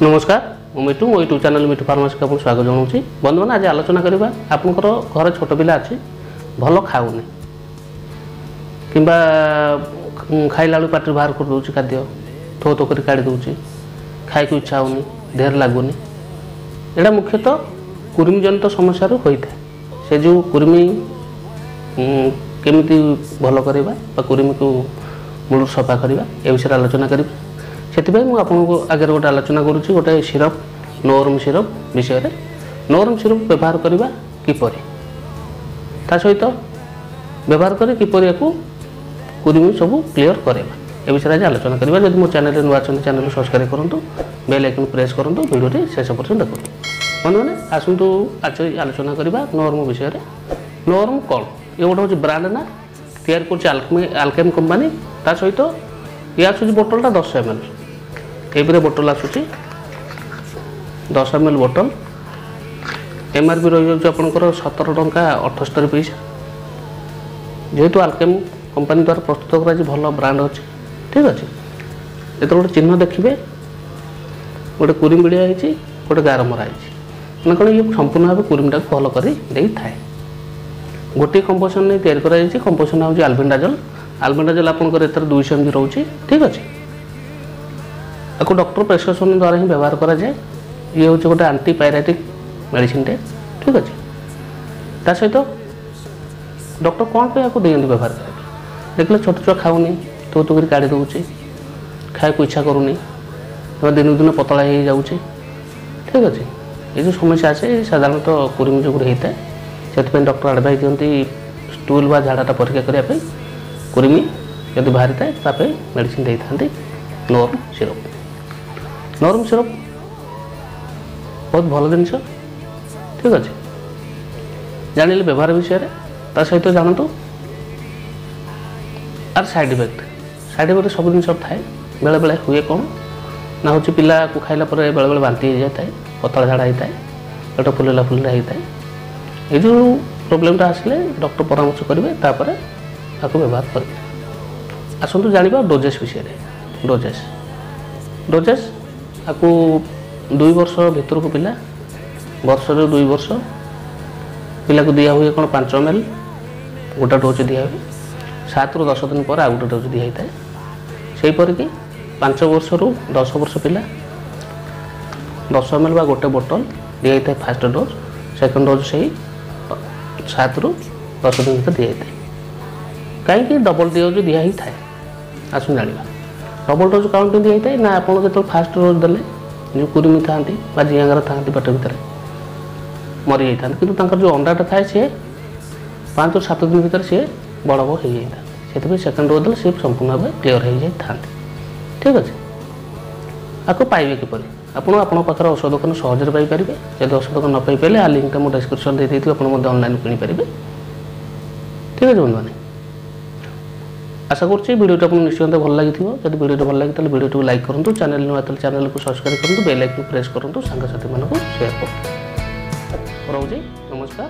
नमस्कार मु मिठू मो यूट्यूब चैनल मिठू फार्मासी को स्वागत जनाऊँ। बंधुमान आज आलोचना करवा आपंकर घर छोट पिला अच्छी भल खाऊनी कि खाइला बेलू पाटी बाहर कर दूसरी खाद्य थो थो कर काढ़ी दूसरी खाई इच्छा होनी देहर लगुनि। यहाँ मुख्यतः कुर्मी जनित समस्या होता है। से जो कुर्मी केमिति भल करवा कुर्मी को मूल सफा करवा ए विषय आलोचना करी। से आपको आगे गोटे आलोचना करुँच गोटे सिरप नोरम सिरप विषय रे। नोरम सिरप व्यवहार करवा किपरि ता सहित व्यवहार कर किपरि याकू कुर्मी सब क्लीयर करवा ए विषय आज आलोचना करवा। जब मो चैनल नुआ चैनल सब्सक्राइब करूँ बेल आइकन प्रेस करूँ वीडियो शेष पर्यटन देखो। मैंने आसतु आज आलोचना करवा नोरम विषय रे। नोरम कौन ये गोटे हूँ ब्रांड ना तैयार कर आल्केम कंपनी ता सहित ये आसूँ बोतलटा 10 ml ये बोतल आसूँ 10 ml बोतल MRP रही आपंकर 17 टंका 78 पैसा। जेहेतु आल्केम कंपनी द्वारा प्रस्तुत कर भल ब्रांड अच्छे ठीक अच्छे। ये गोटे चिन्ह देखिए गोटे कुर्मी बिड़िया गोटे गार मरा मैंने कौन ये संपूर्ण भाव कुर्मीटा भल कर थाए। गोटे कंपोजिशन नहीं तैयार कर कंपोजिशन हूँ आल्बेंडाजोल। आल्बेंडाजोल आपंकर 200 ml रोचे ठीक अच्छे। आपको डॉक्टर प्रेस्क्रिप्शन द्वारा ही व्यवहार करा जाए। ये हूँ गोटे एंटीपायरेटिक मेडिसिन टे ठीक अच्छे। ता सहित डॉक्टर कौन पे आपको दिखती व्यवहार करेंगे देखिए छोट छुआ खाऊनी तो कर काढ़ी दूचे खाए इच्छा करूनी दिन दिन पतला हो जाऊे ठीक अच्छे। ये जो समस्या आसे साधारणतः कुर्मी जो होता है से डॉक्टर एडवाइस दिखती स्टूल व झाड़ाटा परीक्षा करने कुर्मी जब बाहरी थाए मेडिसिन दे था नोरम सिरप। नोरम सिरप बहुत भल जिन ठीक अच्छे। जान व्यवहार विषय ता सहित जानतु आर साइड इफेक्ट सब जिन थाए बेले बेले हुए कौन ना हूँ पिला को खाइला बेले बेले बांति हो जाए पतला झाड़ा होता है पेट फुलेला होता है। ये जो प्रोब्लेमटा आसिले डॉक्टर परामर्श करेंगे आपको व्यवहार करेंगे। आसतु जाना डोजेस विषय डोजेस आपको 2 वर्ष भितर को पिला वर्ष 2 वर्ष पिला को दिया हुए कौन 5 ml गोटे डोज दिया हुए 7 ରୁ 10 दिन पर आ गोटे डोज दिया होता है। सेहीपरिक 5 वर्ष ରୁ 10 वर्ष पिला 10 ml बा गोटे बोतल दिया होता है फास्ट डोज। सेकेंड डोज से 7 ରୁ 10 दिन भर दिया होता है। कहीं डबल डोज दिया ही थाए आसु जाना डबल डोज कौन पे दिया है ना आप जो फास्ट डोज देले जो कुर्मी था जियांगार था पेट भितर मरी जाता कि जो अंडाटा थाए सी 5 ରୁ 7 दिन भर सी बड़ बड़ हो जाता से सेकेंड डोज देले सी संपूर्ण भाव क्लीयर हो जाता ठीक अच्छे। आपको पाइबे किपरि आपड़ पाखे औषध दोकान सहज पाइपर। जब औषध दोकान न पाइपारे आ लिंकटा मुझे डिस्क्रिप्शन दे देती ऑनलाइन किनीपर ठीक है बंधु मैंने। आशा करुँच वीडियो आपको निश्चित भल लगी। जब वीडियो भल लगे वीडियो को लाइक करूँ चैनल नुआ चैनल को सब्सक्राइब करूँ बेल आइकन प्रेस करूँ सांगसाथी मानक शेयर करूँ। रोचे नमस्कार।